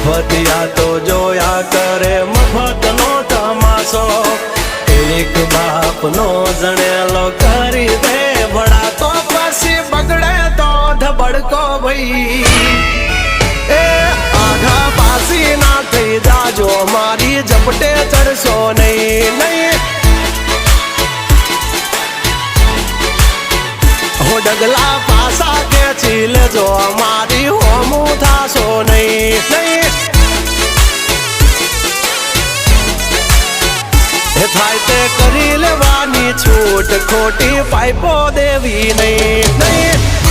મફતિયા તો જોયા કરે મફતનો તમાશો એક બાપનો જણેલો કરી દે ભણા તો પછી બગડે તો ધબડકો ભાઈ એ આઘા પાસી ના થઈ જાજો મારી ઝપટે ચડશો નહીં નહીં હો ડગલા પાસા ખેંચી લેજો મારી હોમું થાશો નહીં નહીં થાય તે કરી લેવાની છૂટ ખોટી પાઇપો દેવી નહીં નહીં